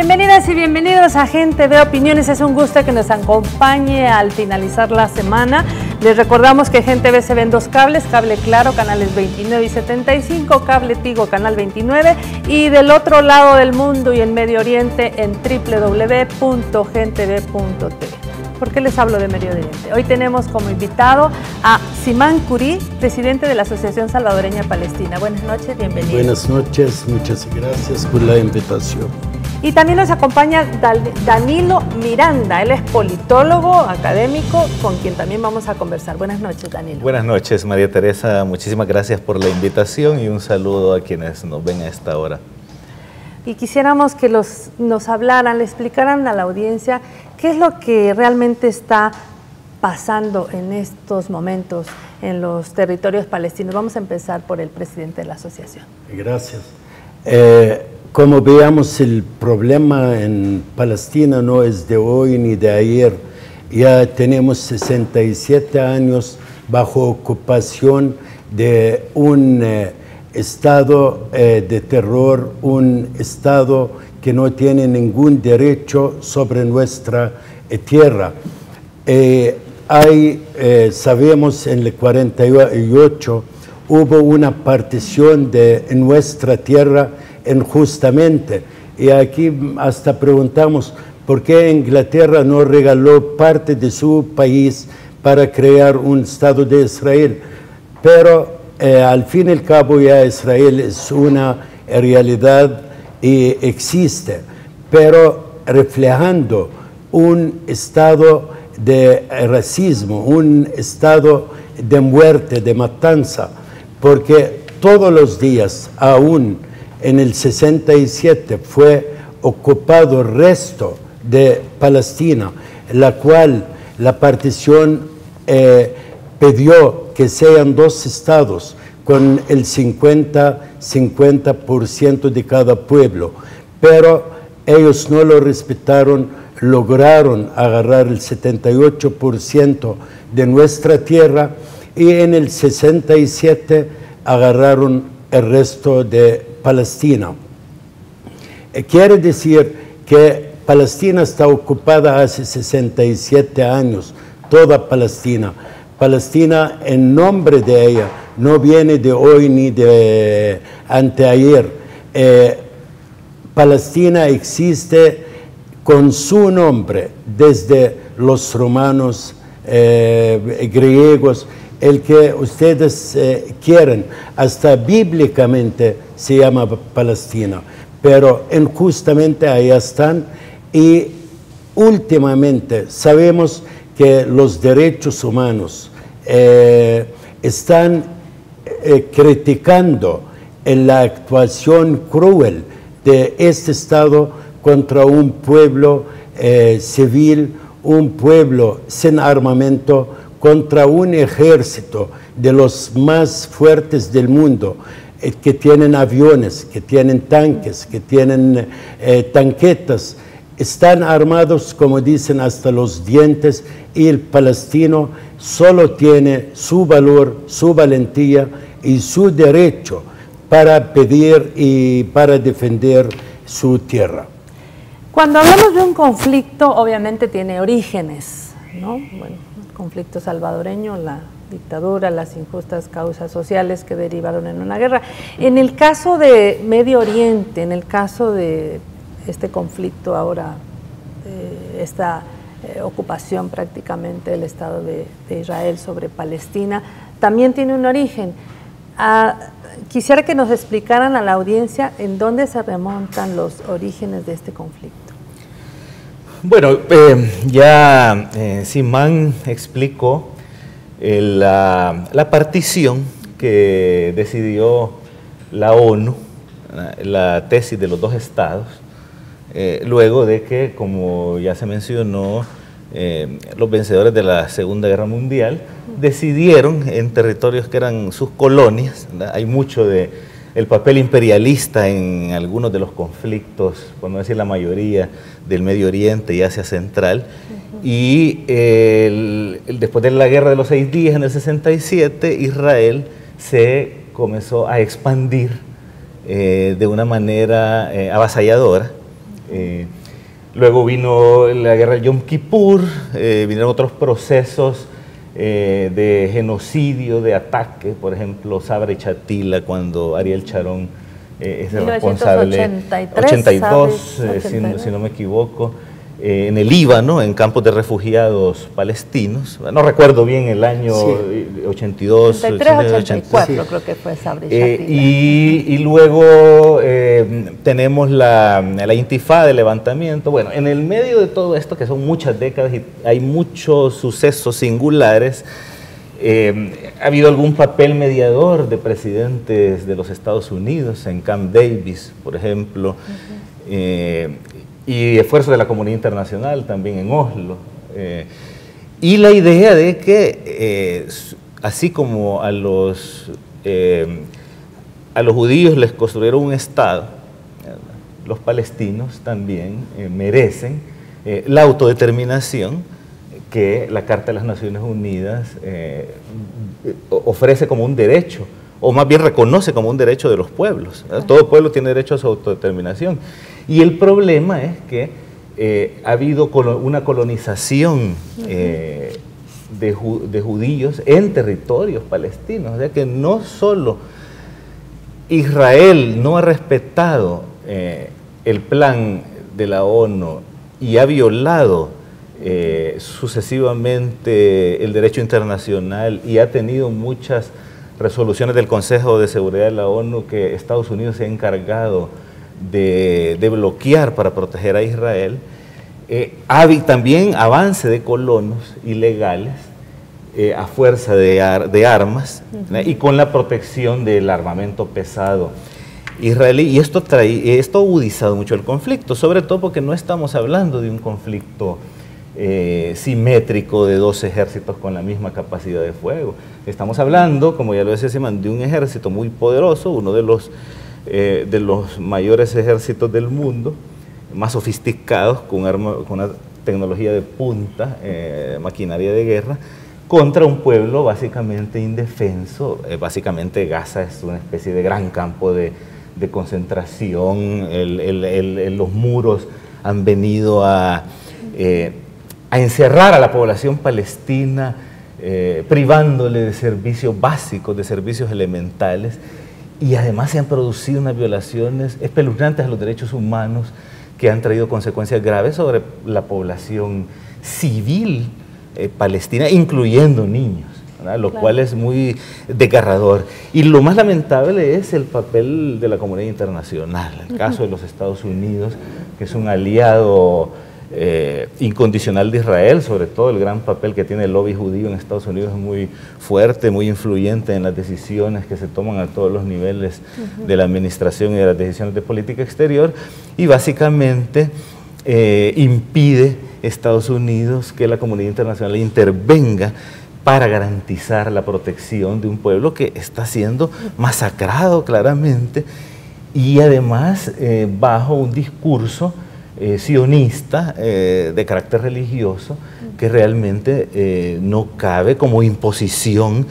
Bienvenidas y bienvenidos a Gente de Opiniones. Es un gusto que nos acompañe al finalizar la semana. Les recordamos que Gente ve se ve en dos cables, cable Claro, canales 29 y 75, cable Tigo, canal 29, y del otro lado del mundo y en Medio Oriente en www.gentv.tv. ¿Por qué les hablo de Medio Oriente? Hoy tenemos como invitado a Simán Curí, presidente de la Asociación Salvadoreña Palestina. Buenas noches, bienvenido. Buenas noches, muchas gracias por la invitación. Y también nos acompaña Danilo Miranda, él es politólogo, académico, con quien también vamos a conversar. Buenas noches, Danilo. Buenas noches, María Teresa, muchísimas gracias por la invitación y un saludo a quienes nos ven a esta hora. Y quisiéramos que nos hablaran, le explicaran a la audiencia qué es lo que realmente está pasando en estos momentos en los territorios palestinos. Vamos a empezar por el presidente de la asociación. Gracias. Como veamos, el problema en Palestina no es de hoy ni de ayer. Ya tenemos 67 años bajo ocupación de un estado de terror, un estado que no tiene ningún derecho sobre nuestra tierra. Sabemos en el 48 hubo una partición de nuestra tierra injustamente, y aquí hasta preguntamos por qué Inglaterra no regaló parte de su país para crear un Estado de Israel, pero al fin y al cabo ya Israel es una realidad y existe, pero reflejando un estado de racismo, un estado de muerte, de matanza, porque todos los días, aún en el 67 fue ocupado el resto de Palestina, la cual la partición pidió que sean dos estados con el 50% de cada pueblo, pero ellos no lo respetaron, lograron agarrar el 78% de nuestra tierra y en el 67 agarraron el resto de Palestina. Quiere decir que Palestina está ocupada hace 67 años, toda Palestina. Palestina, en nombre de ella, no viene de hoy ni de anteayer. Palestina existe con su nombre desde los romanos, griegos, el que ustedes quieren, hasta bíblicamente se llama Palestina, pero injustamente allá están, y últimamente sabemos que los derechos humanos están criticando la actuación cruel de este Estado contra un pueblo civil, un pueblo sin armamento, contra un ejército de los más fuertes del mundo, que tienen aviones, que tienen tanques, que tienen tanquetas, están armados, como dicen, hasta los dientes, y el palestino solo tiene su valor, su valentía y su derecho para pedir y para defender su tierra. Cuando hablamos de un conflicto, obviamente tiene orígenes, ¿no? Bueno, el conflicto salvadoreño, la dictadura, las injustas causas sociales que derivaron en una guerra. En el caso de Medio Oriente, en el caso de este conflicto ahora, esta ocupación prácticamente del Estado de Israel sobre Palestina, también tiene un origen. Quisiera que nos explicaran a la audiencia en dónde se remontan los orígenes de este conflicto. Bueno, ya Simán explicó la partición que decidió la ONU, la tesis de los dos estados, luego de que, como ya se mencionó, los vencedores de la Segunda Guerra Mundial decidieron en territorios que eran sus colonias, ¿verdad? Hay mucho de el papel imperialista en algunos de los conflictos, por no decir la mayoría, del Medio Oriente y Asia Central. Y después de la Guerra de los 6 días en el 67, Israel se comenzó a expandir de una manera avasalladora Luego vino la guerra de Yom Kippur, vinieron otros procesos de genocidio, de ataque, por ejemplo, Sabra y Chatila, cuando Ariel Sharon es el responsable, 82, si no me equivoco, en el Líbano, en campos de refugiados palestinos. No recuerdo bien el año, sí. 82, 83, 84, sí. Creo que fue Sabra y Chatila. Y luego tenemos la intifada de levantamiento. Bueno, en el medio de todo esto, que son muchas décadas y hay muchos sucesos singulares, ha habido algún papel mediador de presidentes de los Estados Unidos, en Camp Davis, por ejemplo, y esfuerzos de la comunidad internacional también en Oslo. Y la idea de que, así como a los judíos les construyeron un Estado, los palestinos también merecen la autodeterminación que la Carta de las Naciones Unidas ofrece como un derecho, o más bien reconoce como un derecho de los pueblos. Todo pueblo tiene derecho a su autodeterminación. Y el problema es que ha habido una colonización de judíos en territorios palestinos. O sea que no solo Israel no ha respetado el plan de la ONU y ha violado sucesivamente el derecho internacional y ha tenido muchas resoluciones del Consejo de Seguridad de la ONU que Estados Unidos se ha encargado de bloquear para proteger a Israel. Hay también avance de colonos ilegales a fuerza de armas, y con la protección del armamento pesado israelí. Y esto ha agudizado mucho el conflicto, sobre todo porque no estamos hablando de un conflicto simétrico de dos ejércitos con la misma capacidad de fuego. Estamos hablando, como ya lo decía Simán, de un ejército muy poderoso, uno de los mayores ejércitos del mundo, más sofisticados, con una tecnología de punta, maquinaria de guerra, contra un pueblo básicamente indefenso. Básicamente Gaza es una especie de gran campo de concentración. Los muros han venido a encerrar a la población palestina, privándole de servicios básicos, de servicios elementales, y además se han producido unas violaciones espeluznantes a los derechos humanos que han traído consecuencias graves sobre la población civil palestina, incluyendo niños, ¿verdad? Lo cual es muy desgarrador. Y lo más lamentable es el papel de la comunidad internacional. El caso de los Estados Unidos, que es un aliado incondicional de Israel, sobre todo el gran papel que tiene el lobby judío en Estados Unidos es muy fuerte, muy influyente en las decisiones que se toman a todos los niveles de la administración y de las decisiones de política exterior, y básicamente impide Estados Unidos que la comunidad internacional intervenga para garantizar la protección de un pueblo que está siendo masacrado claramente, y además bajo un discurso sionista de carácter religioso que realmente no cabe como imposición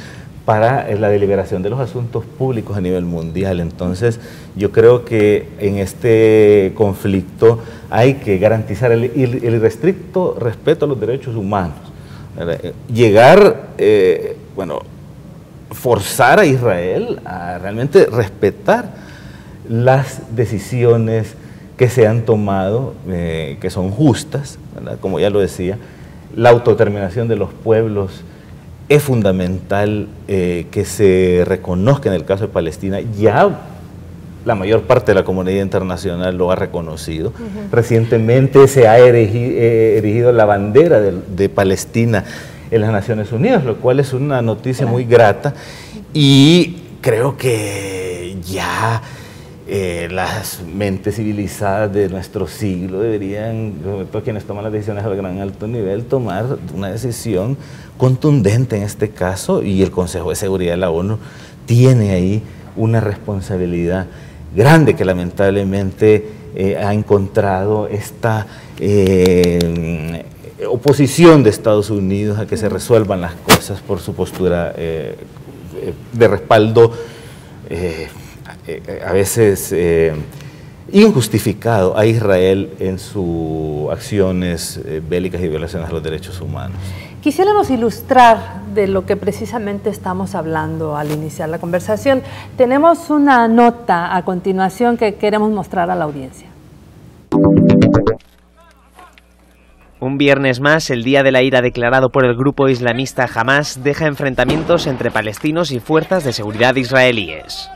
para la deliberación de los asuntos públicos a nivel mundial. Entonces yo creo que en este conflicto hay que garantizar el irrestricto respeto a los derechos humanos. Forzar a Israel a realmente respetar las decisiones que se han tomado, que son justas, ¿verdad? Como ya lo decía, la autodeterminación de los pueblos es fundamental, que se reconozca en el caso de Palestina. Ya la mayor parte de la comunidad internacional lo ha reconocido. Recientemente se ha erigido la bandera de Palestina en las Naciones Unidas, lo cual es una noticia muy grata, y creo que ya las mentes civilizadas de nuestro siglo deberían, sobre todo quienes toman las decisiones a gran alto nivel, tomar una decisión contundente en este caso, y el Consejo de Seguridad de la ONU tiene ahí una responsabilidad grande que lamentablemente ha encontrado esta oposición de Estados Unidos a que se resuelvan las cosas por su postura de respaldo a veces injustificado a Israel en sus acciones bélicas y violaciones a los derechos humanos. Quisiéramos ilustrar de lo que precisamente estamos hablando al iniciar la conversación. Tenemos una nota a continuación que queremos mostrar a la audiencia. Un viernes más, el Día de la Ira declarado por el grupo islamista Hamás deja enfrentamientos entre palestinos y fuerzas de seguridad israelíes.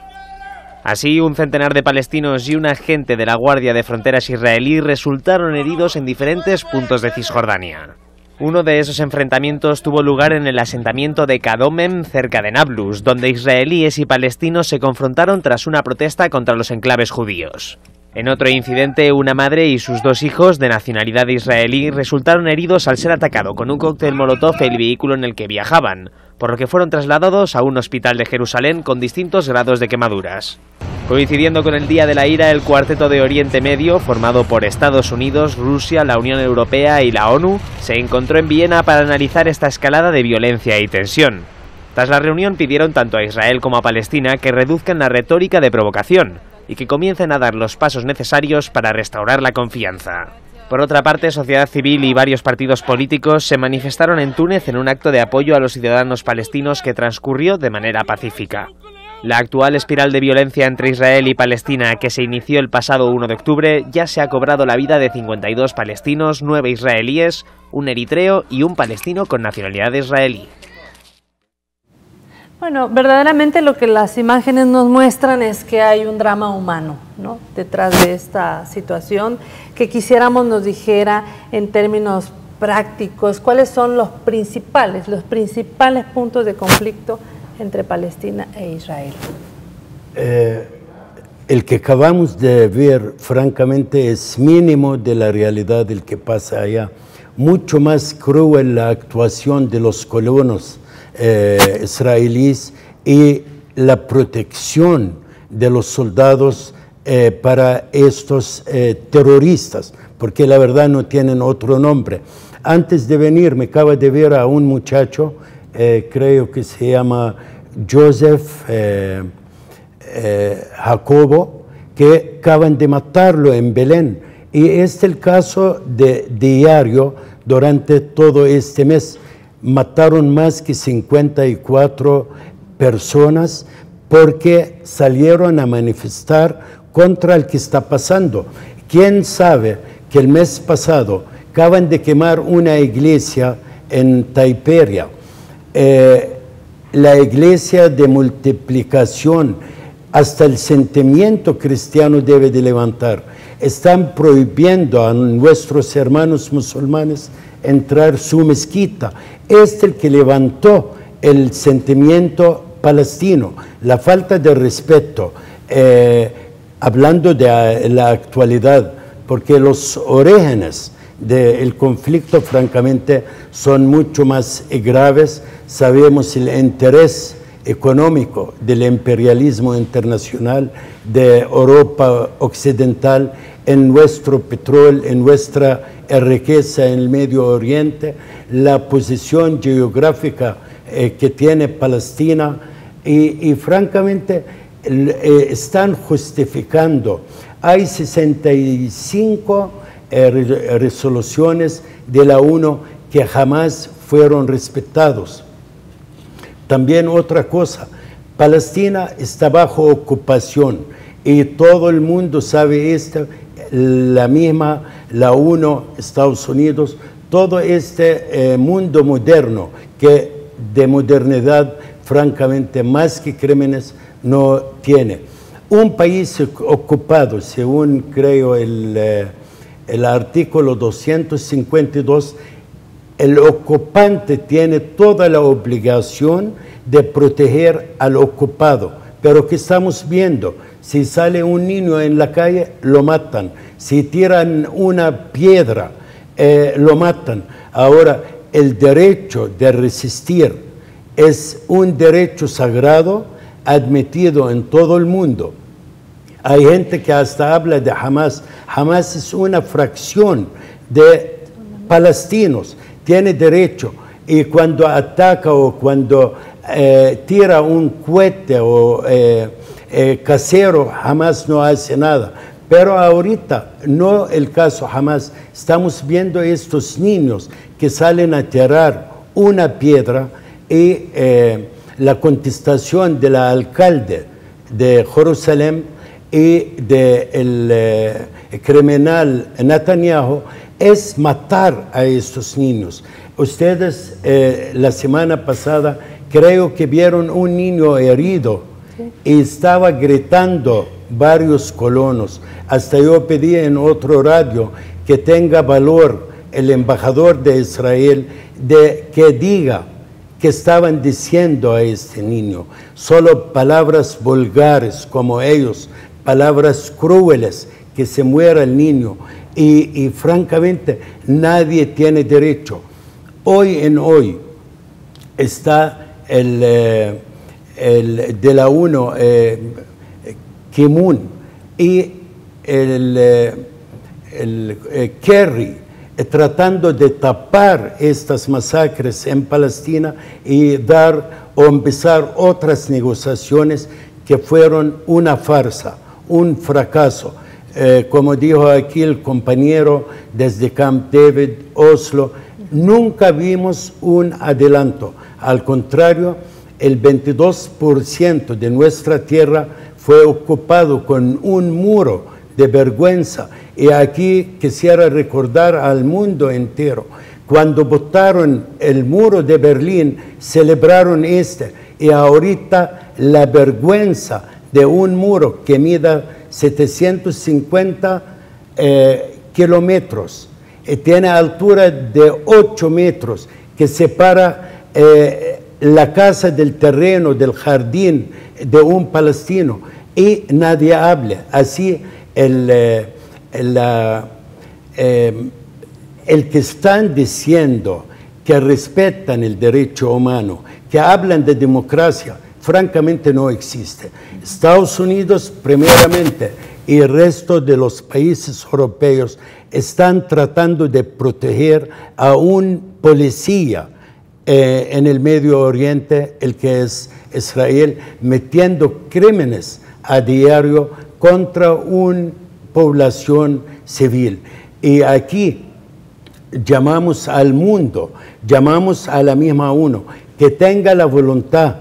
Así, un centenar de palestinos y un agente de la Guardia de Fronteras israelí resultaron heridos en diferentes puntos de Cisjordania. Uno de esos enfrentamientos tuvo lugar en el asentamiento de Kadomem, cerca de Nablus, donde israelíes y palestinos se confrontaron tras una protesta contra los enclaves judíos. En otro incidente, una madre y sus 2 hijos de nacionalidad israelí resultaron heridos al ser atacado con un cóctel molotov el vehículo en el que viajaban, por lo que fueron trasladados a un hospital de Jerusalén con distintos grados de quemaduras. Coincidiendo con el Día de la Ira, el Cuarteto de Oriente Medio, formado por Estados Unidos, Rusia, la Unión Europea y la ONU, se encontró en Viena para analizar esta escalada de violencia y tensión. Tras la reunión pidieron tanto a Israel como a Palestina que reduzcan la retórica de provocación y que comiencen a dar los pasos necesarios para restaurar la confianza. Por otra parte, sociedad civil y varios partidos políticos se manifestaron en Túnez en un acto de apoyo a los ciudadanos palestinos que transcurrió de manera pacífica. La actual espiral de violencia entre Israel y Palestina, que se inició el pasado 1 de octubre, ya se ha cobrado la vida de 52 palestinos, 9 israelíes, un eritreo y un palestino con nacionalidad israelí. Bueno, verdaderamente lo que las imágenes nos muestran es que hay un drama humano, ¿no?, detrás de esta situación, que quisiéramos nos dijera en términos prácticos cuáles son los principales puntos de conflicto entre Palestina e Israel. El que acabamos de ver, francamente, es mínimo de la realidad del que pasa allá. Mucho más cruel la actuación de los colonos israelíes y la protección de los soldados para estos terroristas, porque la verdad no tienen otro nombre. Antes de venir me acaba de ver a un muchacho, creo que se llama Joseph Jacobo, que acaban de matarlo en Belén. Y este es el caso de diario durante todo este mes. Mataron más que 54 personas porque salieron a manifestar contra el que está pasando. ¿Quién sabe que el mes pasado acaban de quemar una iglesia en Taiperia? La iglesia de multiplicación, hasta el sentimiento cristiano debe de levantar. Están prohibiendo a nuestros hermanos musulmanes entrar su mezquita. Es el que levantó el sentimiento palestino, la falta de respeto, hablando de la actualidad, porque los orígenes del conflicto francamente son mucho más graves. Sabemos el interés económico del imperialismo internacional de Europa occidental en nuestro petróleo, en nuestra riqueza en el Medio Oriente, la posición geográfica que tiene Palestina y francamente están justificando. Hay 65 resoluciones de la ONU que jamás fueron respetados. También otra cosa, Palestina está bajo ocupación y todo el mundo sabe esto, la ONU, Estados Unidos, todo este mundo moderno que de modernidad francamente más que crímenes no tiene. Un país ocupado, según creo el artículo 252, el ocupante tiene toda la obligación de proteger al ocupado. Pero ¿qué estamos viendo? Si sale un niño en la calle, lo matan. Si tiran una piedra, lo matan. Ahora, el derecho de resistir es un derecho sagrado admitido en todo el mundo. Hay gente que hasta habla de Hamás. Hamás es una fracción de palestinos. Tiene derecho, y cuando ataca o cuando tira un cohete o casero, jamás no hace nada. Pero ahorita, no el caso jamás. Estamos viendo estos niños que salen a tirar una piedra y la contestación del alcalde de Jerusalén y del criminal Netanyahu es matar a estos niños. Ustedes la semana pasada creo que vieron un niño herido y estaba gritando varios colonos. Hasta yo pedí en otro radio que tenga valor el embajador de Israel de que diga que estaban diciendo a este niño. Solo palabras vulgares como ellos, palabras crueles, que se muera el niño. Y francamente nadie tiene derecho. Hoy en hoy está el de la ONU, Kimun, y el Kerry, tratando de tapar estas masacres en Palestina y dar o empezar otras negociaciones que fueron una farsa, un fracaso. Como dijo aquí el compañero desde Camp David, Oslo, nunca vimos un adelanto. Al contrario, el 22% de nuestra tierra fue ocupado con un muro de vergüenza. Y aquí quisiera recordar al mundo entero, cuando botaron el muro de Berlín, celebraron y ahorita la vergüenza de un muro que mida 750 kilómetros, tiene altura de 8 metros, que separa la casa del terreno, del jardín de un palestino, y nadie habla. Así el que están diciendo que respetan el derecho humano, que hablan de democracia, francamente no existe. Estados Unidos, primeramente, y el resto de los países europeos están tratando de proteger a un policía en el Medio Oriente, el que es Israel, metiendo crímenes a diario contra una población civil. Y aquí llamamos al mundo, llamamos a la misma ONU, que tenga la voluntad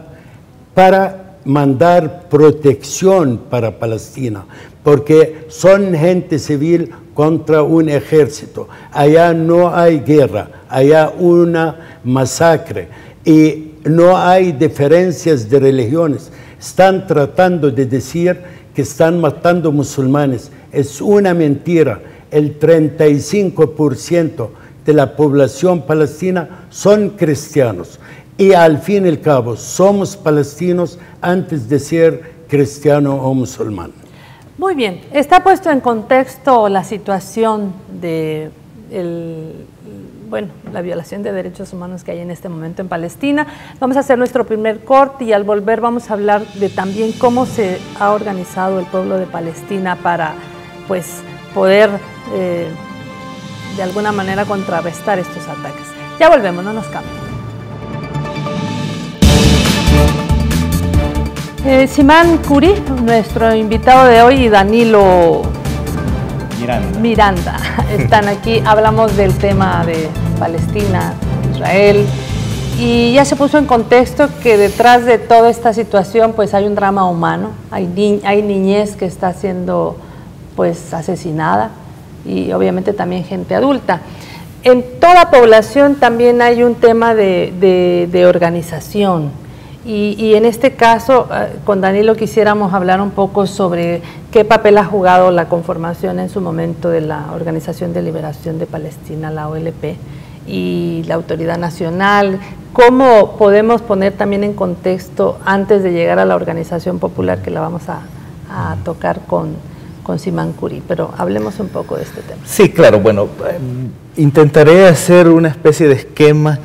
para mandar protección para Palestina, porque son gente civil contra un ejército. Allá no hay guerra, allá una masacre y no hay diferencias de religiones. Están tratando de decir que están matando musulmanes. Es una mentira. El 35% de la población palestina son cristianos. Y al fin y al cabo, somos palestinos antes de ser cristiano o musulmán. Muy bien, está puesto en contexto la situación de la violación de derechos humanos que hay en este momento en Palestina. Vamos a hacer nuestro primer corte y al volver vamos a hablar de también cómo se ha organizado el pueblo de Palestina para poder de alguna manera contrarrestar estos ataques. Ya volvemos, no nos cambien. Simán Curi, nuestro invitado de hoy, y Danilo Miranda están aquí. Hablamos del tema de Palestina, Israel, y ya se puso en contexto que detrás de toda esta situación hay un drama humano, hay niñez que está siendo asesinada y obviamente también gente adulta. En toda población también hay un tema de organización. Y en este caso, con Danilo quisiéramos hablar un poco sobre qué papel ha jugado la conformación en su momento de la Organización de Liberación de Palestina, la OLP, y la Autoridad Nacional. ¿Cómo podemos poner también en contexto, antes de llegar a la Organización Popular, que la vamos a tocar con Simán Curi? Pero hablemos un poco de este tema. Sí, claro. Bueno, intentaré hacer una especie de esquema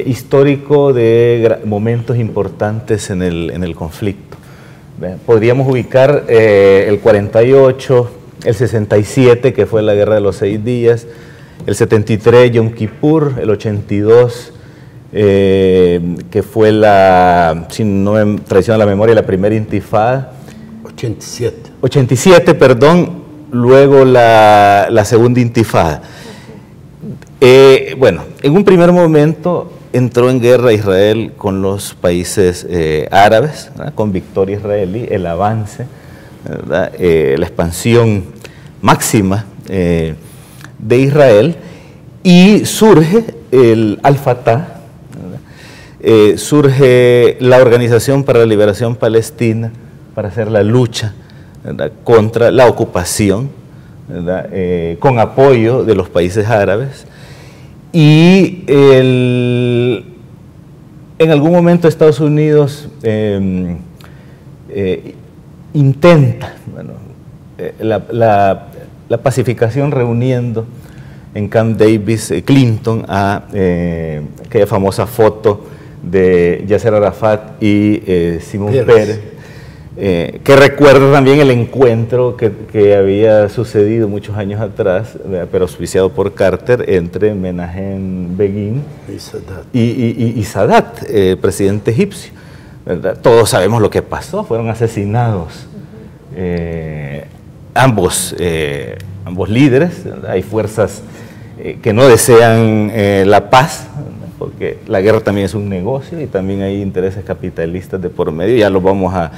histórico de momentos importantes en el conflicto. Podríamos ubicar el 48, el 67, que fue la Guerra de los 6 días, el 73, Yom Kippur, el 82, que fue si no me traiciona la memoria, la primera intifada. 87, perdón. luego la segunda intifada. Bueno, en un primer momento entró en guerra Israel con los países árabes, ¿verdad? Con victoria israelí, el avance, ¿verdad? La expansión máxima de Israel, y surge el Al-Fatah, surge la Organización para la Liberación Palestina para hacer la lucha, ¿verdad? Contra la ocupación, ¿verdad? Con apoyo de los países árabes. Y en algún momento Estados Unidos intenta, bueno, la pacificación, reuniendo en Camp Davis Clinton a aquella famosa foto de Yasser Arafat y Simón Pérez, que recuerda también el encuentro que había sucedido muchos años atrás, pero auspiciado por Carter, entre Menahem Begin y Sadat, presidente egipcio, ¿verdad? Todos sabemos lo que pasó, fueron asesinados ambos líderes, ¿verdad? Hay fuerzas que no desean la paz, ¿verdad? Porque la guerra también es un negocio y también hay intereses capitalistas de por medio, ya los vamos a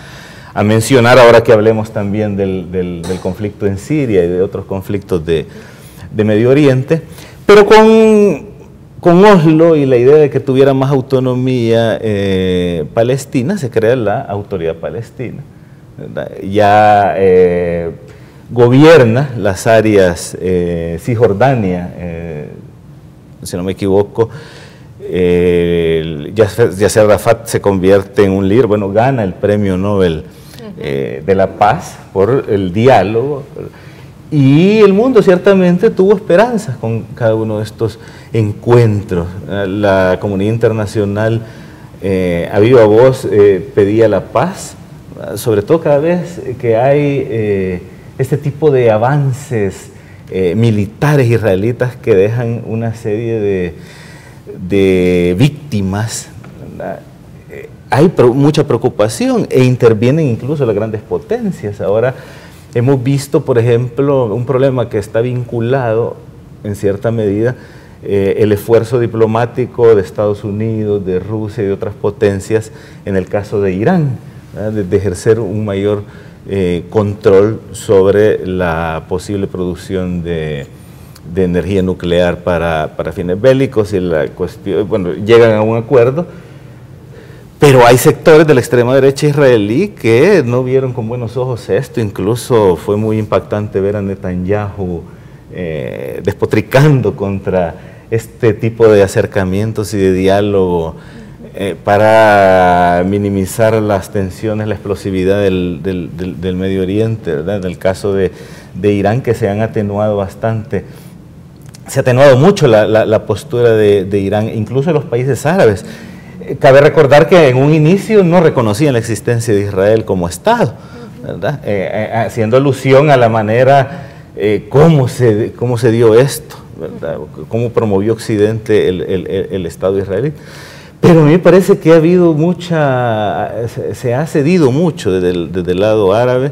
mencionar ahora que hablemos también del conflicto en Siria y de otros conflictos de Medio Oriente. Pero con Oslo y la idea de que tuviera más autonomía Palestina, se crea la Autoridad Palestina, ¿verdad? Ya gobierna las áreas Cisjordania, si no me equivoco. Yasser Arafat se convierte en un líder, bueno, gana el premio Nobel de la Paz por el diálogo, y el mundo ciertamente tuvo esperanzas con cada uno de estos encuentros. La comunidad internacional a viva voz pedía la paz, sobre todo cada vez que hay este tipo de avances militares israelitas que dejan una serie de víctimas, ¿verdad? Hay mucha preocupación e intervienen incluso las grandes potencias. Ahora hemos visto, por ejemplo, un problema que está vinculado en cierta medida el esfuerzo diplomático de Estados Unidos, de Rusia y de otras potencias en el caso de Irán, ¿verdad? De ejercer un mayor control sobre la posible producción de energía nuclear para fines bélicos, y la cuestión, bueno, llegan a un acuerdo, pero hay sectores de la extrema derecha israelí que no vieron con buenos ojos esto. Incluso fue muy impactante ver a Netanyahu despotricando contra este tipo de acercamientos y de diálogo para minimizar las tensiones, la explosividad del Medio Oriente, ¿verdad? En el caso de Irán, que se han atenuado bastante. Se ha atenuado mucho la postura de Irán, incluso los países árabes. Cabe recordar que en un inicio no reconocían la existencia de Israel como Estado, ¿verdad? Haciendo alusión a la manera cómo se dio esto, ¿verdad? Cómo promovió Occidente el Estado israelí. Pero a mí me parece que ha habido se ha cedido mucho desde el lado árabe.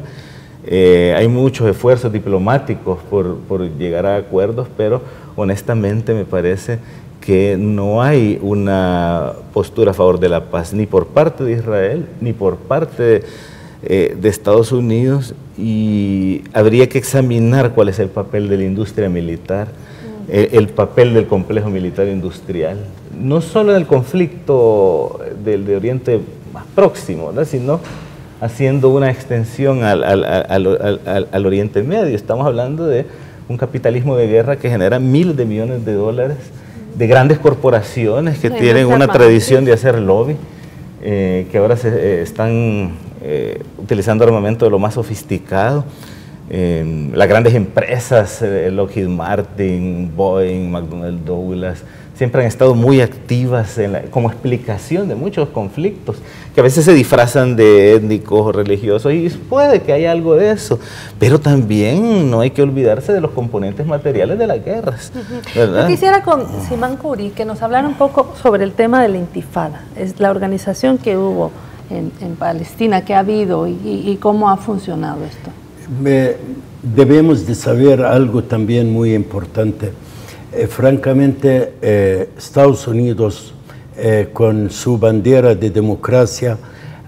Hay muchos esfuerzos diplomáticos por llegar a acuerdos, pero honestamente me parece que no hay una postura a favor de la paz, ni por parte de Israel, ni por parte de Estados Unidos, y habría que examinar cuál es el papel de la industria militar, el papel del complejo militar industrial, no solo en el conflicto de Oriente más próximo, ¿verdad? Sino haciendo una extensión al Oriente Medio. Estamos hablando de un capitalismo de guerra que genera miles de millones de dólares, de grandes corporaciones que tienen una tradición de hacer lobby, que ahora están utilizando armamento de lo más sofisticado. Las grandes empresas, Lockheed Martin, Boeing, McDonnell Douglas, siempre han estado muy activas como explicación de muchos conflictos, que a veces se disfrazan de étnicos o religiosos, y puede que haya algo de eso, pero también no hay que olvidarse de los componentes materiales de las guerras, ¿verdad? Yo quisiera con Simán Khoury que nos hablara un poco sobre el tema de la Intifada, es la organización que hubo en Palestina, que ha habido y cómo ha funcionado esto. debemos de saber algo también muy importante. Francamente, Estados Unidos, con su bandera de democracia,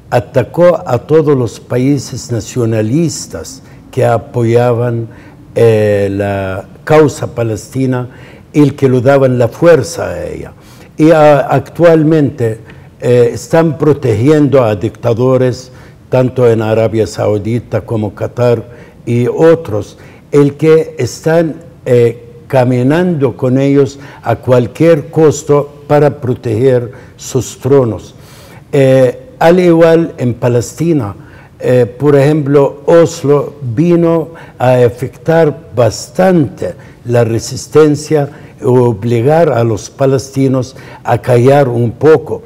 atacó a todos los países nacionalistas que apoyaban la causa palestina y que le daban la fuerza a ella. Y actualmente están protegiendo a dictadores, tanto en Arabia Saudita como Qatar y otros, el que están caminando con ellos a cualquier costo para proteger sus tronos. Al igual en Palestina, por ejemplo, Oslo vino a afectar bastante la resistencia y obligar a los palestinos a callar un poco,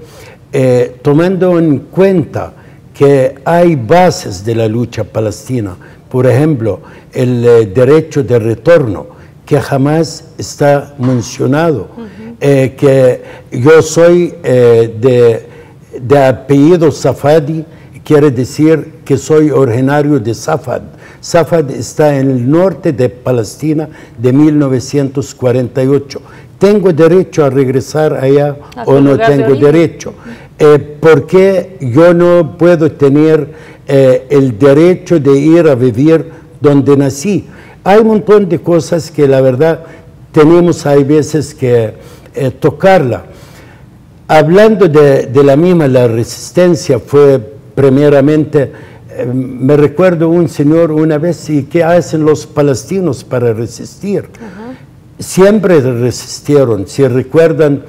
tomando en cuenta que hay bases de la lucha palestina, por ejemplo, el derecho de retorno, que jamás está mencionado, que yo soy de apellido Safadi, quiere decir que soy originario de Safad. Safad está en el norte de Palestina de 1948. ¿Tengo derecho a regresar allá o no tengo derecho? ¿Por qué yo no puedo tener el derecho de ir a vivir donde nací? Hay un montón de cosas que la verdad tenemos hay veces que tocarla. Hablando de la misma, la resistencia fue primeramente, me recuerdo un señor una vez, ¿y qué hacen los palestinos para resistir? Siempre resistieron, si recuerdan,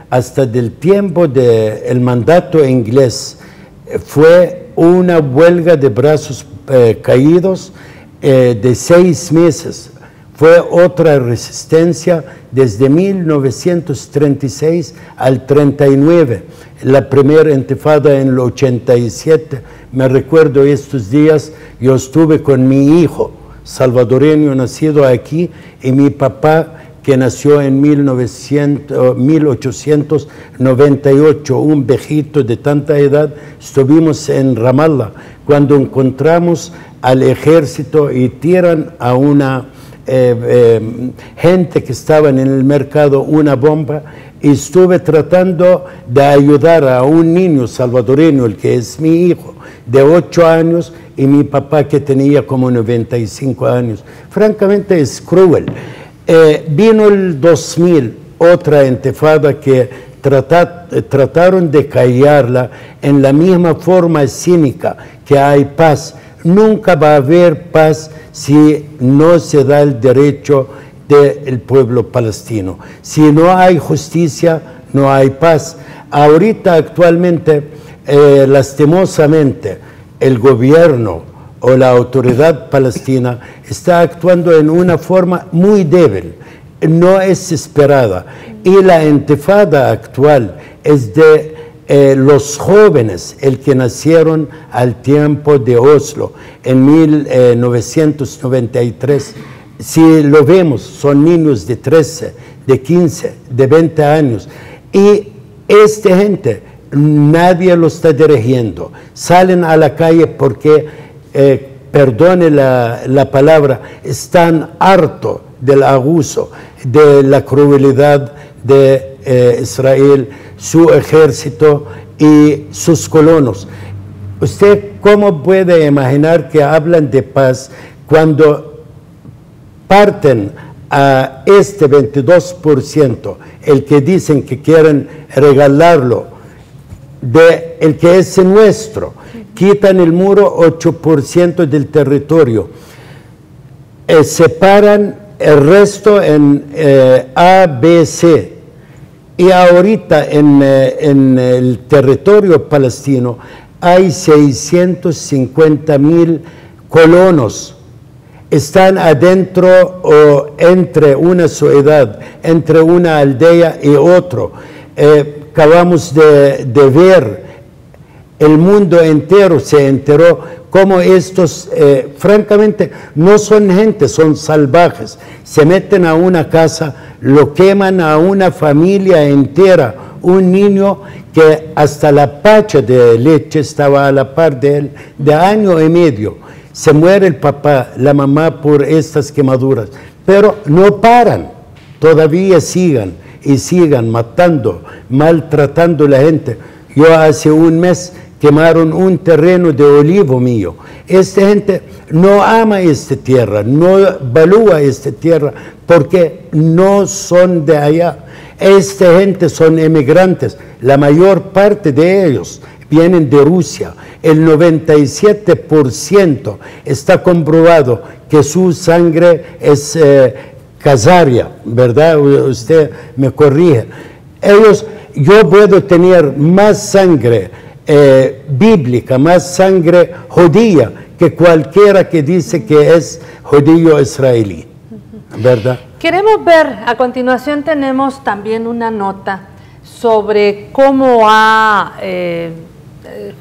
hasta del tiempo del mandato inglés, fue una huelga de brazos caídos de 6 meses. Fue otra resistencia desde 1936 al 39. La primera intifada en el 87. Me recuerdo estos días, yo estuve con mi hijo, salvadoreño, nacido aquí, y mi papá, que nació en 1898, un viejito de tanta edad. Estuvimos en Ramallah cuando encontramos al ejército y tiran a una gente que estaba en el mercado una bomba, y estuve tratando de ayudar a un niño salvadoreño, el que es mi hijo, de 8 años, y mi papá que tenía como 95 años. Francamente es cruel. Vino el 2000, otra intifada que trataron de callarla en la misma forma cínica que hay paz. Nunca va a haber paz si no se da el derecho del pueblo palestino. Si no hay justicia, no hay paz. Ahorita, actualmente, lastimosamente, el gobierno o la autoridad palestina está actuando en una forma muy débil, no es esperada. Y la intifada actual es de los jóvenes, el que nacieron al tiempo de Oslo, en 1993. Si lo vemos, son niños de 13, de 15, de 20 años. Y esta gente, nadie lo está dirigiendo. Salen a la calle porque, perdone la palabra, están hartos del abuso, de la crueldad de Israel, su ejército y sus colonos. ¿Usted cómo puede imaginar que hablan de paz cuando parten a este 22%, el que dicen que quieren regalarlo, de el que es nuestro? Quitan el muro 8% del territorio, separan el resto en A, B, C. Y ahorita en el territorio palestino hay 650,000 colonos. Están adentro o entre una ciudad, entre una aldea y otro. Acabamos de ver, el mundo entero se enteró cómo estos, francamente, no son gente, son salvajes. Se meten a una casa, lo queman a una familia entera, un niño que hasta la pacha de leche estaba a la par de él, de 1 año y medio. se muere el papá, la mamá por estas quemaduras, pero no paran, todavía sigan y sigan matando, maltratando a la gente. Yo hace un mes quemaron un terreno de olivo mío. Esta gente no ama esta tierra, no valúa esta tierra porque no son de allá. Esta gente son emigrantes, la mayor parte de ellos vienen de Rusia. El 97% está comprobado que su sangre es casaria, ¿verdad? Usted me corrige. Yo puedo tener más sangre bíblica, más sangre judía que cualquiera que dice que es judío israelí, ¿verdad? Queremos ver, a continuación tenemos también una nota sobre cómo ha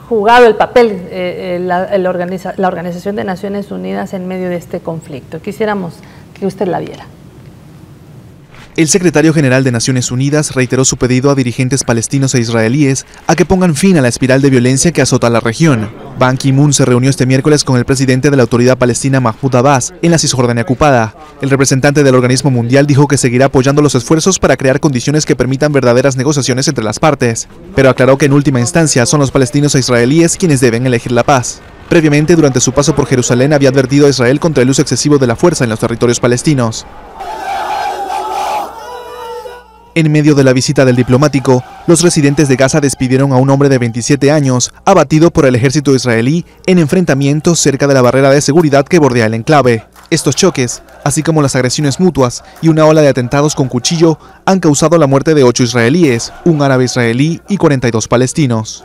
jugado el papel la Organización de Naciones Unidas en medio de este conflicto. Quisiéramos que usted la viera. El secretario general de Naciones Unidas reiteró su pedido a dirigentes palestinos e israelíes a que pongan fin a la espiral de violencia que azota la región. Ban Ki-moon se reunió este miércoles con el presidente de la autoridad palestina Mahmoud Abbas en la Cisjordania ocupada. El representante del organismo mundial dijo que seguirá apoyando los esfuerzos para crear condiciones que permitan verdaderas negociaciones entre las partes, pero aclaró que en última instancia son los palestinos e israelíes quienes deben elegir la paz. Previamente, durante su paso por Jerusalén, había advertido a Israel contra el uso excesivo de la fuerza en los territorios palestinos. En medio de la visita del diplomático, los residentes de Gaza despidieron a un hombre de 27 años, abatido por el ejército israelí en enfrentamientos cerca de la barrera de seguridad que bordea el enclave. Estos choques, así como las agresiones mutuas y una ola de atentados con cuchillo, han causado la muerte de 8 israelíes, un árabe israelí y 42 palestinos.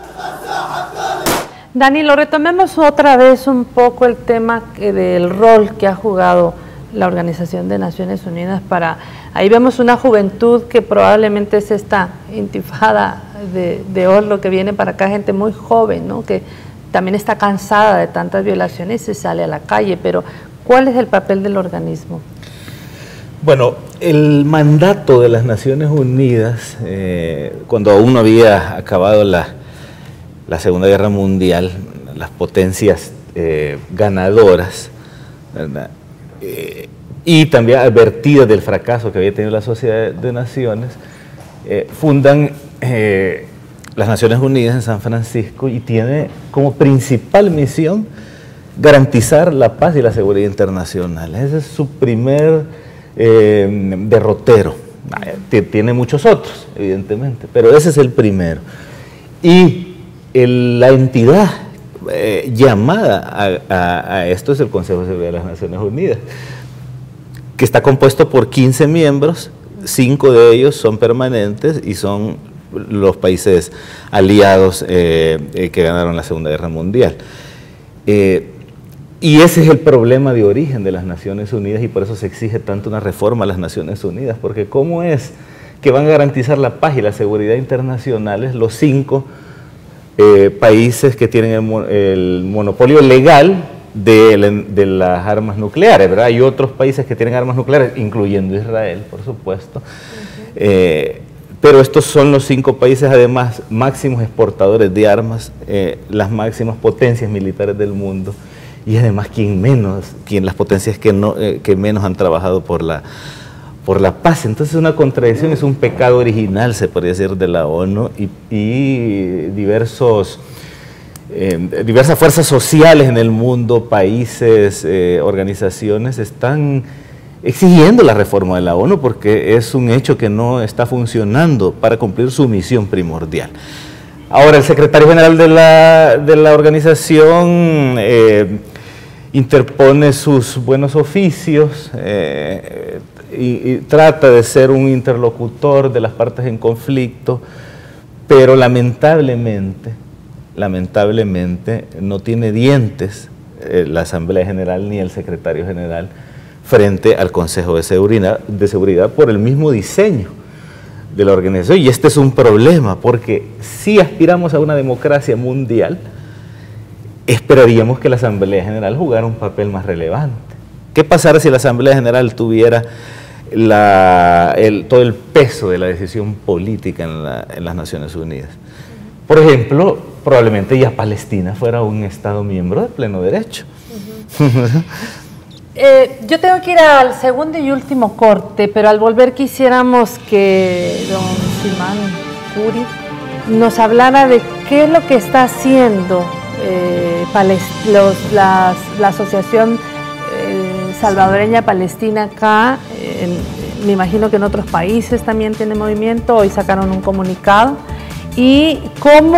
Danilo, retomemos otra vez un poco el tema del rol que ha jugado la Organización de Naciones Unidas ahí vemos una juventud que probablemente es esta intifada de Oslo que viene para acá, gente muy joven, ¿no? Que también está cansada de tantas violaciones y se sale a la calle, pero ¿cuál es el papel del organismo? Bueno, el mandato de las Naciones Unidas, cuando aún no había acabado la Segunda Guerra Mundial, las potencias ganadoras, ¿verdad? Y también advertidas del fracaso que había tenido la Sociedad de Naciones, fundan las Naciones Unidas en San Francisco y tiene como principal misión garantizar la paz y la seguridad internacional. Ese es su primer derrotero. Tiene muchos otros, evidentemente, pero ese es el primero. Y la entidad llamada a esto es el Consejo de Seguridad de las Naciones Unidas, que está compuesto por 15 miembros, 5 de ellos son permanentes y son los países aliados que ganaron la Segunda Guerra Mundial. Y ese es el problema de origen de las Naciones Unidas y por eso se exige tanto una reforma a las Naciones Unidas, porque ¿cómo es que van a garantizar la paz y la seguridad internacionales los 5 países que tienen el monopolio legal de las armas nucleares, ¿verdad? Hay otros países que tienen armas nucleares, incluyendo Israel, por supuesto, pero estos son los 5 países, además, máximos exportadores de armas, las máximas potencias militares del mundo, y además las potencias que menos han trabajado por la paz. Entonces es una contradicción, es un pecado original, se podría decir, de la ONU y diversas fuerzas sociales en el mundo, países, organizaciones, están exigiendo la reforma de la ONU porque es un hecho que no está funcionando para cumplir su misión primordial. Ahora, el secretario general de la organización interpone sus buenos oficios y trata de ser un interlocutor de las partes en conflicto, pero lamentablemente no tiene dientes la Asamblea General ni el secretario general frente al Consejo de Seguridad por el mismo diseño de la organización. Y este es un problema, porque si aspiramos a una democracia mundial, esperaríamos que la Asamblea General jugara un papel más relevante. ¿Qué pasara si la Asamblea General tuviera todo el peso de la decisión política en las Naciones Unidas? Por ejemplo, probablemente ya Palestina fuera un Estado miembro de pleno derecho. Yo tengo que ir al segundo y último corte, pero al volver quisiéramos que don Simán Khoury nos hablara de qué es lo que está haciendo la Asociación Salvadoreña Palestina acá. Me imagino que en otros países también tiene movimiento. Hoy sacaron un comunicado. ¿Y cómo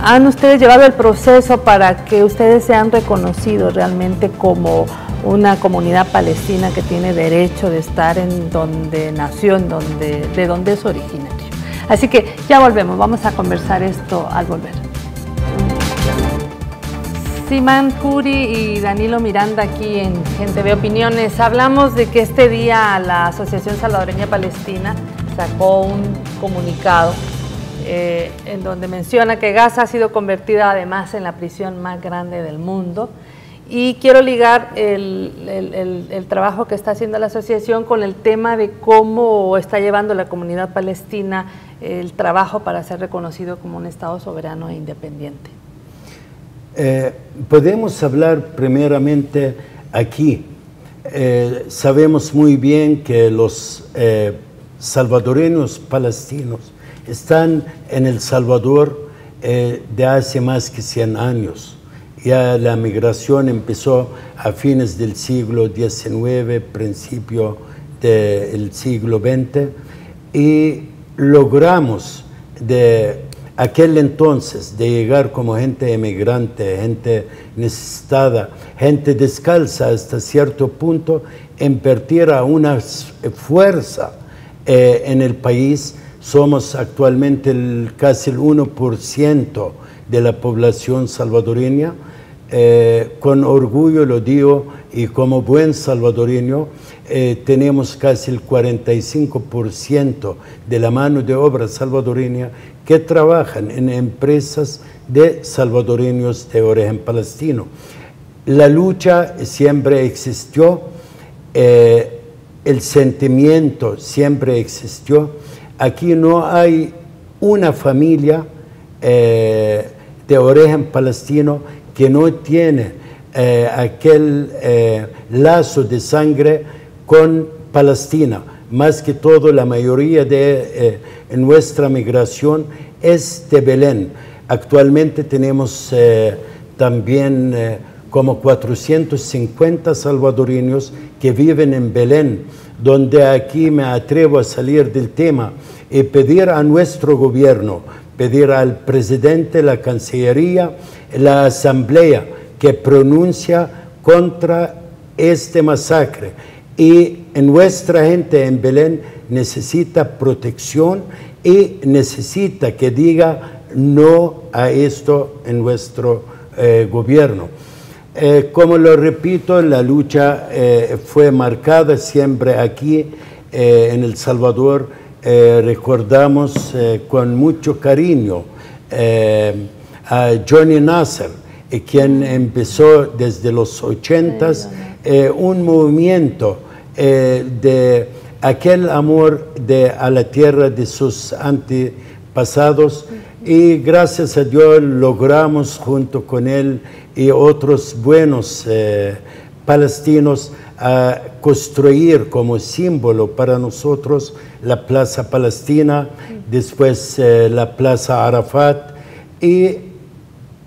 han ustedes llevado el proceso para que ustedes sean reconocidos realmente como una comunidad palestina que tiene derecho de estar en donde nació, de donde es originario? Así que ya volvemos, vamos a conversar esto al volver. Simán Khoury y Danilo Miranda aquí en Gente Ve Opiniones. Hablamos de que este día la Asociación Salvadoreña Palestina sacó un comunicado en donde menciona que Gaza ha sido convertida además en la prisión más grande del mundo. Y quiero ligar el trabajo que está haciendo la asociación con el tema de cómo está llevando la comunidad palestina el trabajo para ser reconocido como un Estado soberano e independiente. Podemos hablar primeramente aquí. Sabemos muy bien que los salvadoreños palestinos están en El Salvador de hace más que 100 años. Ya la migración empezó a fines del siglo XIX, principio del siglo XX, y logramos de aquel entonces de llegar como gente emigrante, gente necesitada, gente descalza hasta cierto punto, invertir a una fuerza en el país. Somos actualmente casi el 1% de la población salvadoreña. Con orgullo lo digo, y como buen salvadoreño tenemos casi el 45% de la mano de obra salvadoreña que trabajan en empresas de salvadoreños de origen palestino. La lucha siempre existió, el sentimiento siempre existió. Aquí no hay una familia de origen palestino que no tiene aquel lazo de sangre con Palestina. Más que todo, la mayoría de nuestra migración es de Belén. Actualmente tenemos también como 450 salvadoreños que viven en Belén, donde aquí me atrevo a salir del tema y pedir a nuestro gobierno, pedir al presidente, la Cancillería, la Asamblea, que pronuncia contra este masacre. Y nuestra gente en Belén necesita protección y necesita que diga no a esto en nuestro gobierno. Como lo repito, la lucha fue marcada siempre aquí en El Salvador. Recordamos con mucho cariño a Johnny Nasser, quien empezó desde los 80s un movimiento de aquel amor a la tierra de sus antepasados, y gracias a Dios logramos junto con él y otros buenos palestinos a construir como símbolo para nosotros la Plaza Palestina, después la Plaza Arafat, y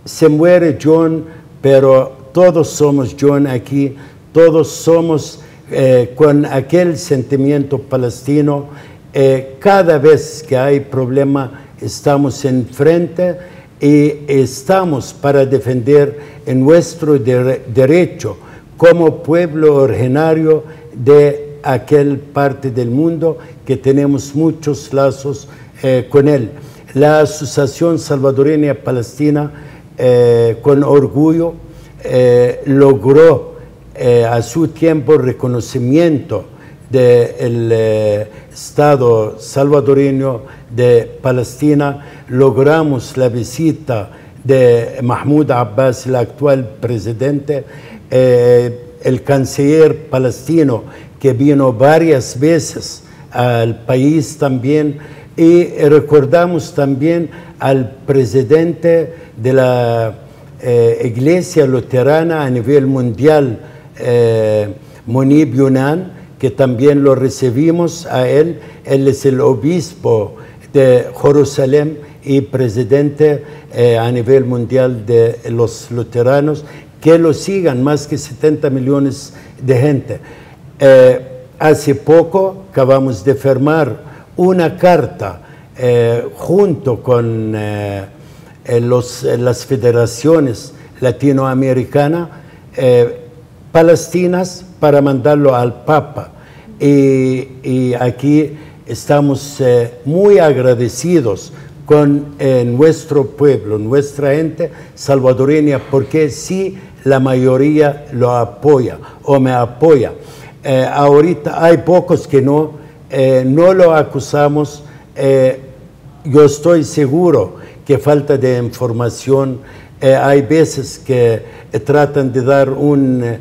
se muere John, pero todos somos John aquí, todos somos con aquel sentimiento palestino. Cada vez que hay problema estamos enfrente y estamos para defender nuestro derecho como pueblo originario de aquel parte del mundo que tenemos muchos lazos con él. La Asociación Salvadoreña Palestina con orgullo logró a su tiempo reconocimiento del Estado salvadoreño de Palestina. Logramos la visita de Mahmoud Abbas, el actual presidente, el canciller palestino que vino varias veces al país también. Y recordamos también al presidente de la Iglesia Luterana a nivel mundial, Munib Yunan, que también lo recibimos a él. Él es el obispo de Jerusalén y presidente a nivel mundial de los luteranos, que lo sigan más que 70 millones de gente. Hace poco acabamos de firmar una carta junto con las federaciones latinoamericanas palestinas para mandarlo al Papa. Y aquí estamos muy agradecidos con nuestro pueblo, nuestra gente salvadoreña, porque sí, la mayoría lo apoya o me apoya. Ahorita hay pocos que no lo acusamos. Yo estoy seguro que falta de información. Hay veces que tratan de dar un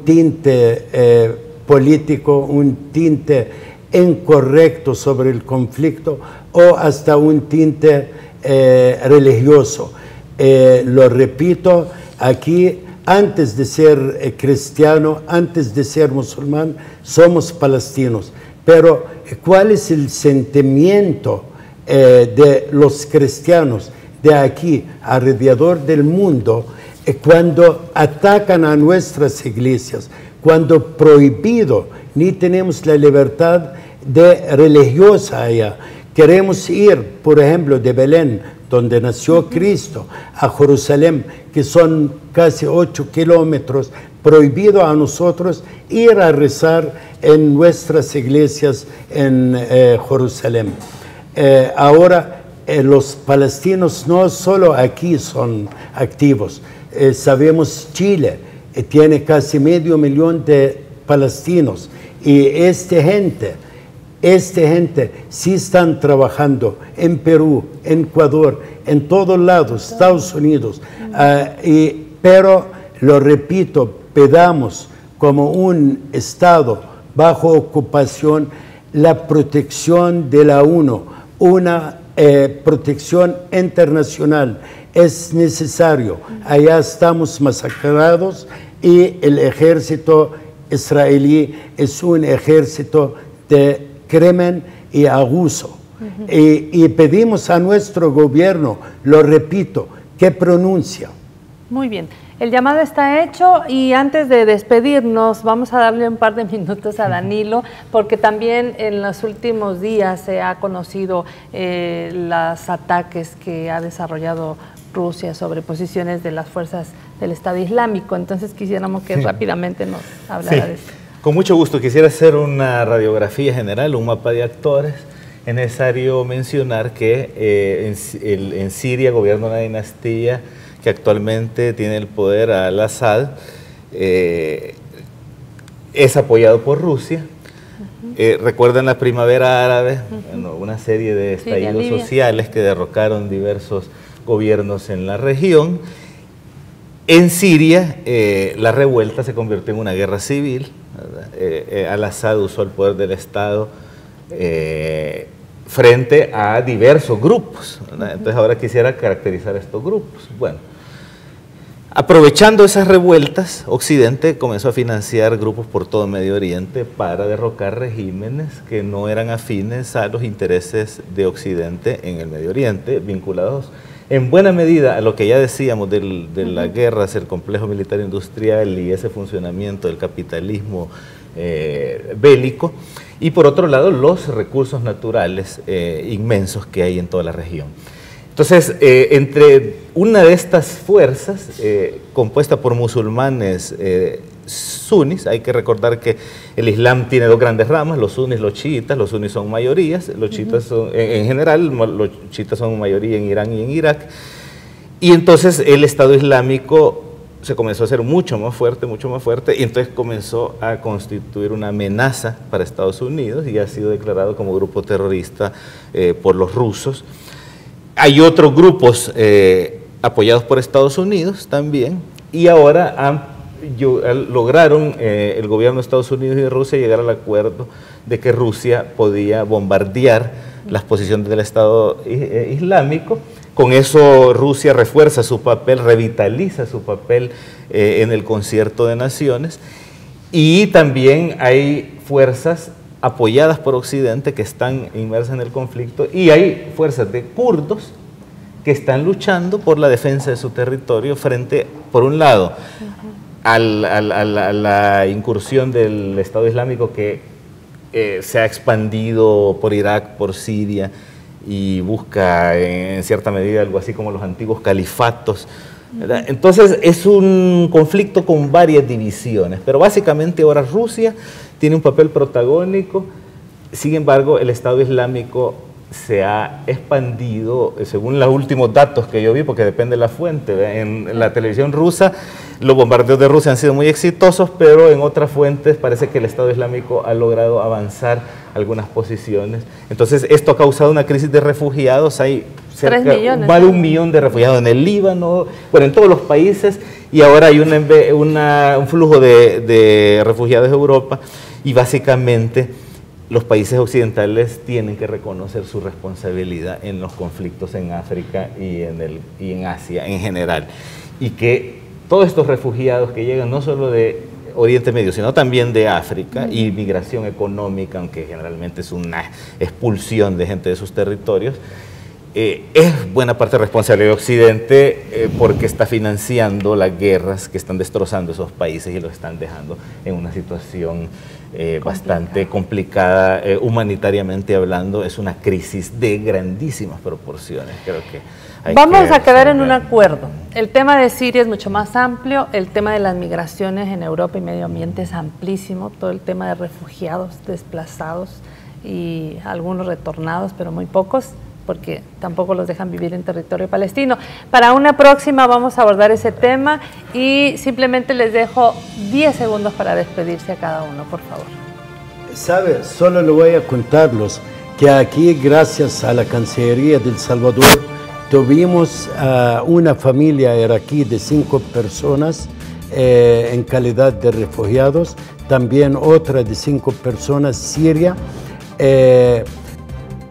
tinte político, un tinte incorrecto sobre el conflicto o hasta un tinte religioso. Lo repito, aquí antes de ser cristiano, antes de ser musulmán, somos palestinos. Pero ¿cuál es el sentimiento de los cristianos de aquí, alrededor del mundo, cuando atacan a nuestras iglesias, cuando prohibido, ni tenemos la libertad religiosa allá? Queremos ir, por ejemplo, de Belén, donde nació Cristo, a Jerusalén, que son casi 8 kilómetros, prohibido a nosotros ir a rezar en nuestras iglesias en Jerusalén. Ahora, los palestinos no solo aquí son activos, sabemos Chile tiene casi 500,000 de palestinos, y esta gente sí están trabajando en Perú, en Ecuador, en todos lados, Estados Unidos, pero lo repito, pedamos como un Estado bajo ocupación la protección de la ONU, una protección internacional. Es necesario. Allá estamos masacrados y el ejército israelí es un ejército de crimen y abuso. Y pedimos a nuestro gobierno, lo repito, que pronuncia. Muy bien. El llamado está hecho, y antes de despedirnos vamos a darle un par de minutos a Danilo, porque también en los últimos días se ha conocido los ataques que ha desarrollado Rusia sobre posiciones de las fuerzas del Estado Islámico. Entonces quisiéramos que rápidamente nos hablara de esto. Con mucho gusto. Quisiera hacer una radiografía general, un mapa de actores. Es necesario mencionar que en Siria gobierna una dinastía que actualmente tiene el poder al-Assad, es apoyado por Rusia. Recuerdan la primavera árabe, bueno, una serie de estallidos sociales que derrocaron diversos gobiernos en la región. En Siria, la revuelta se convirtió en una guerra civil. Al-Assad usó el poder del Estado frente a diversos grupos, ¿verdad? Entonces ahora quisiera caracterizar estos grupos. Bueno, aprovechando esas revueltas, Occidente comenzó a financiar grupos por todo Medio Oriente para derrocar regímenes que no eran afines a los intereses de Occidente en el Medio Oriente, vinculados en buena medida a lo que ya decíamos de la guerra, el complejo militar industrial y ese funcionamiento del capitalismo bélico, y por otro lado los recursos naturales inmensos que hay en toda la región. Entonces, entre una de estas fuerzas, compuesta por musulmanes sunis, hay que recordar que el Islam tiene dos grandes ramas, los sunis, los chiitas. Los sunis son mayorías, los chiitas son, en general, los chiitas son mayoría en Irán y en Irak, y entonces el Estado Islámico se comenzó a hacer mucho más fuerte, y entonces comenzó a constituir una amenaza para Estados Unidos y ha sido declarado como grupo terrorista por los rusos. Hay otros grupos apoyados por Estados Unidos también, y ahora han lograron el gobierno de Estados Unidos y de Rusia llegar al acuerdo de que Rusia podía bombardear las posiciones del Estado Islámico. Con eso Rusia refuerza su papel, revitaliza su papel en el concierto de naciones, y también hay fuerzas apoyadas por Occidente que están inmersas en el conflicto, y hay fuerzas de kurdos que están luchando por la defensa de su territorio frente, por un lado, a la incursión del Estado Islámico que se ha expandido por Irak, por Siria, y busca en cierta medida algo así como los antiguos califatos, ¿verdad? Entonces es un conflicto con varias divisiones, pero básicamente ahora Rusia tiene un papel protagónico. Sin embargo, el Estado Islámico se ha expandido, según los últimos datos que yo vi, porque depende de la fuente, ¿verdad? En la televisión rusa, los bombardeos de Rusia han sido muy exitosos, pero en otras fuentes parece que el Estado Islámico ha logrado avanzar algunas posiciones. Entonces, esto ha causado una crisis de refugiados. Hay cerca, 3 millones, más de 1 millón de refugiados en el Líbano, bueno, en todos los países, y ahora hay un flujo de refugiados de Europa, y básicamente los países occidentales tienen que reconocer su responsabilidad en los conflictos en África y en Asia en general, y que todos estos refugiados que llegan no solo de Oriente Medio, sino también de África, y migración económica, aunque generalmente es una expulsión de gente de sus territorios, es buena parte responsable de Occidente, porque está financiando las guerras que están destrozando esos países y los están dejando en una situación bastante complicada, humanitariamente hablando. Es una crisis de grandísimas proporciones. Creo que vamos a quedar en un acuerdo. El tema de Siria es mucho más amplio, el tema de las migraciones en Europa y Medio Ambiente es amplísimo, todo el tema de refugiados, desplazados y algunos retornados, pero muy pocos, porque tampoco los dejan vivir en territorio palestino. Para una próxima vamos a abordar ese tema, y simplemente les dejo 10 segundos para despedirse a cada uno, por favor. ¿Sabe? Solo le voy a contarlos que aquí, gracias a la Cancillería de El Salvador, tuvimos una familia iraquí de 5 personas en calidad de refugiados, también otra de 5 personas siria.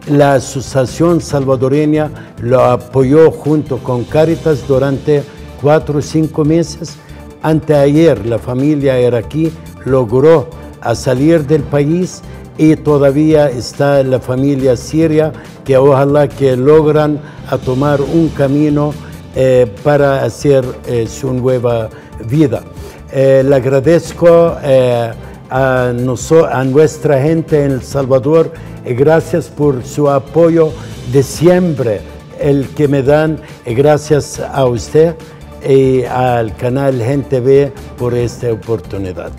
La Asociación Salvadoreña lo apoyó junto con Cáritas durante 4 o 5 meses. Anteayer la familia iraquí logró salir del país, y todavía está la familia siria que ojalá que logran tomar un camino para hacer su nueva vida. Le agradezco a nuestra gente en El Salvador, gracias por su apoyo de siempre, el que me dan, gracias a usted y al canal Gente Ve por esta oportunidad.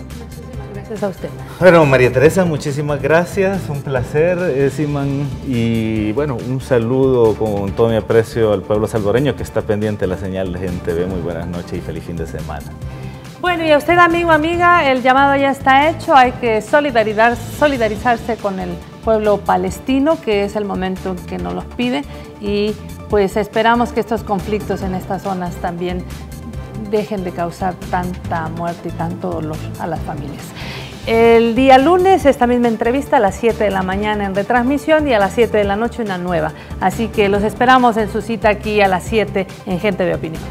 Gracias a usted. Bueno, María Teresa, muchísimas gracias, un placer, Siman, y bueno, un saludo con todo mi aprecio al pueblo salvadoreño que está pendiente de la señal de Gente Ve. Muy buenas noches y feliz fin de semana. Bueno, y a usted, amigo, amiga, el llamado ya está hecho. Hay que solidarizarse con el pueblo palestino, que es el momento en que nos los pide, y pues esperamos que estos conflictos en estas zonas también dejen de causar tanta muerte y tanto dolor a las familias. El día lunes, esta misma entrevista a las 7 de la mañana en retransmisión, y a las 7 de la noche una nueva. Así que los esperamos en su cita aquí a las 7 en Gente de Opiniones.